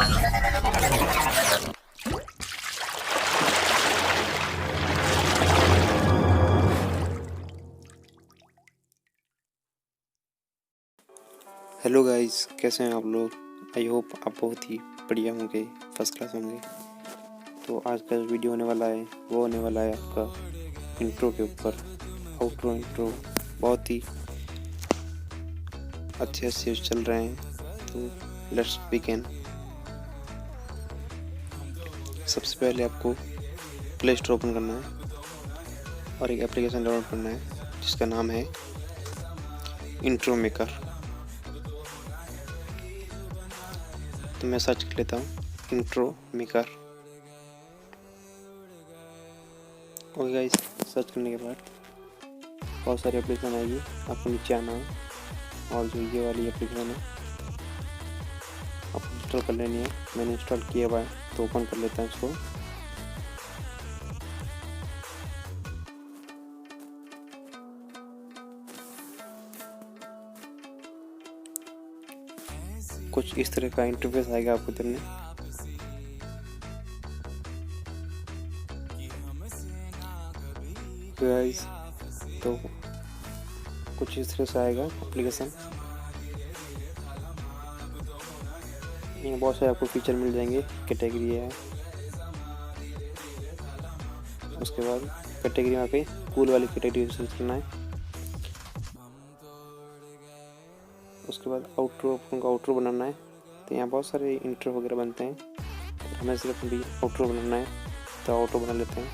Hello guys, कैसे हैं आप लोग। आई होप आप बहुत ही बढ़िया होंगे, फर्स्ट क्लास होंगे। तो आज का जो वीडियो होने वाला है वो होने वाला है आपका इंट्रो के ऊपर। आउट्रो इंट्रो बहुत ही अच्छे से चल रहे हैं, तो लेट्स बिगिन। सबसे पहले आपको प्ले स्टोर ओपन करना है और एक एप्लीकेशन डाउनलोड करना है जिसका नाम है इंट्रो मेकर। तो मैं सर्च कर लेता हूँ intro maker. Okay guys, search करने के बाद बहुत सारी एप्लीकेशन आएगी, आपको नीचे आना है और जो ये वाली एप्लीकेशन है आपको इंस्टॉल कर लेनी है। मैंने इंस्टॉल किया हुआ है तो ओपन कर लेता हूँ इसको। कुछ इस तरह का इंटरफेस आएगा आपको इधर में। गाइस, तो कुछ इस तरह से आएगा एप्लीकेशन। यहाँ बहुत सारे आपको फीचर मिल जाएंगे, कैटेगरी है। उसके बाद कैटेगरी यहाँ पे कूल वाली कैटेगरी सेलेक्ट करना है। उसके बाद आउटरो बनाना है। तो यहाँ बहुत सारे इंट्रो वगैरह बनते हैं, तो हमें सिर्फ भी आउटरो बनाना है, तो आउटरो बना लेते हैं।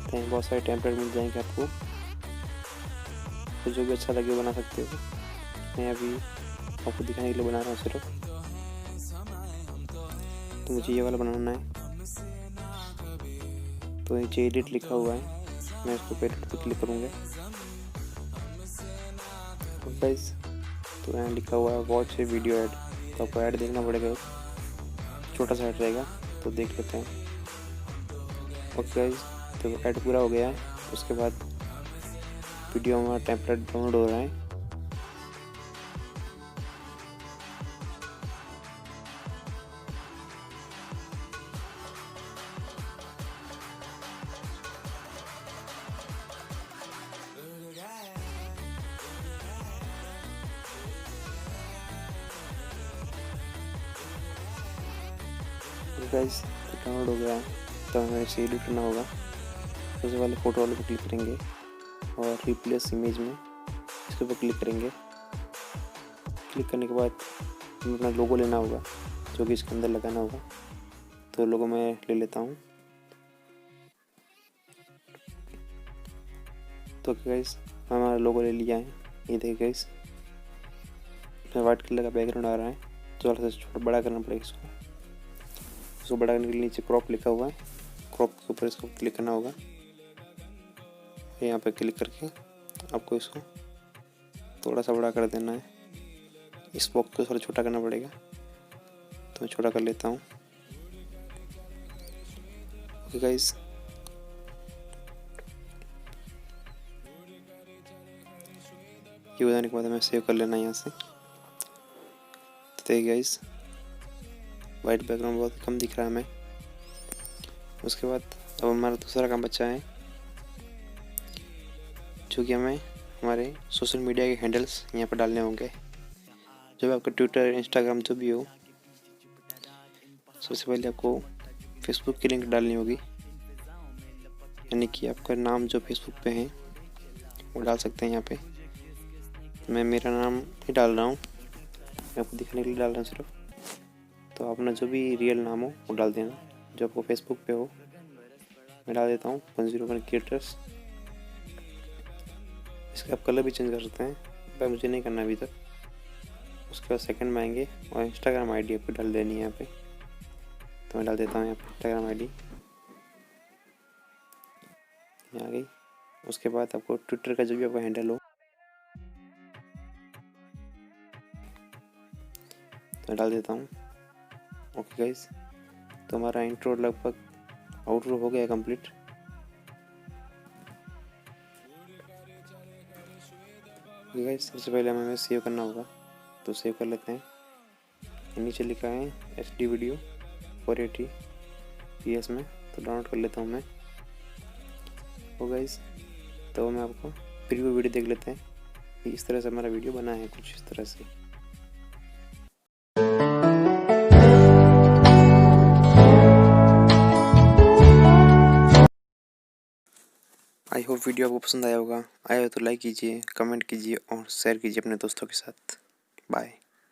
तो यहाँ बहुत सारे टेम्पलेट मिल जाएंगे आपको, तो जो भी अच्छा लगे बना सकते हो। मैं अभी आपको दिखाने के लिए बना रहा हूँ सिर्फ। तो मुझे ये वाला बनाना है, तो नीचे एडिट लिखा हुआ है, मैं इसको एडिट पे क्लिक करूँगा। तो गाइस, तो यहाँ लिखा हुआ है वॉच ए वीडियो ऐड, तो आपको ऐड देखना पड़ेगा, छोटा सा ऐड रहेगा, तो देख लेते हैं। ओके गाइस, तो ऐड पूरा हो गया है। उसके बाद वीडियो हमारा टेम्पलेट डाउनलोड हो रहा है। गाइस, तो डाउनलोड हो गया है, तो हमें इसे एडिट करना होगा। सबसे पहले फ़ोटो वाले पर क्लिक करेंगे और रिप्लेस इमेज में इसके ऊपर क्लिक करेंगे। क्लिक करने के बाद हमें अपना लोगो लेना होगा, जो कि इसके अंदर लगाना होगा। तो लोगो मैं ले लेता हूँ। तो गाइस, हमारा लोगो ले लिया है, ये देखिए गाइस, वाइट कलर का बैकग्राउंड आ रहा है, तो थोड़ा सा छोटा बड़ा करना पड़ेगा इसको बड़ा करने के लिए नीचे क्रॉप लिखा हुआ है, क्रॉप के ऊपर इसको क्लिक करना होगा। यहाँ पे क्लिक करके आपको इसको थोड़ा सा बड़ा कर देना है। इस बॉक्स को थोड़ा छोटा करना पड़ेगा, तो मैं छोटा कर लेता हूँ। ओके गाइस, ये हो जाने के बाद हमें सेव कर लेना है यहाँ से। तो देखिए गाइस, वाइट बैकग्राउंड बहुत कम दिख रहा है हमें। उसके बाद अब हमारा दूसरा काम बचा है, जो कि हमें हमारे सोशल मीडिया के हैंडल्स यहाँ पर डालने होंगे। जो भी आपका ट्विटर, इंस्टाग्राम जो भी हो, सबसे पहले आपको फेसबुक की लिंक डालनी होगी, यानी कि आपका नाम जो फेसबुक पे है वो डाल सकते हैं यहाँ पे। मैं मेरा नाम ही डाल रहा हूँ, मैं आपको दिखाने के लिए डाल रहा हूँ सिर्फ। तो अपना जो भी रियल नाम हो वो डाल देना, जो आपको फेसबुक पे हो। मैं डाल देता हूँ 101 क्रिएटर्स। इसका आप कलर भी चेंज कर सकते हैं, पर मुझे नहीं करना अभी तक। उसके बाद सेकंड में आएंगे और इंस्टाग्राम आईडी आपको डाल देनी है यहाँ पे। तो मैं डाल देता हूँ यहाँ पे इंस्टाग्राम आईडी, यहाँ आ गई। उसके बाद आपको ट्विटर का जो भी आपका हैंडल हो तो डाल देता हूँ। ओके गाइस, तो हमारा इंट्रो लगभग आउटरो हो गया कंप्लीट। गाइस, सबसे पहले हमें सेव करना होगा, तो सेव कर लेते हैं। नीचे लिखा है HD वीडियो 480p में, तो डाउनलोड कर लेता हूँ मैं। तो गाइस, तो मैं आपको प्रीव्यू वीडियो देख लेते हैं कि इस तरह से हमारा वीडियो बना है, कुछ इस तरह से। आई होप वीडियो आपको पसंद आया होगा। आया हो तो लाइक कीजिए, कमेंट कीजिए और शेयर कीजिए अपने दोस्तों के साथ। बाय।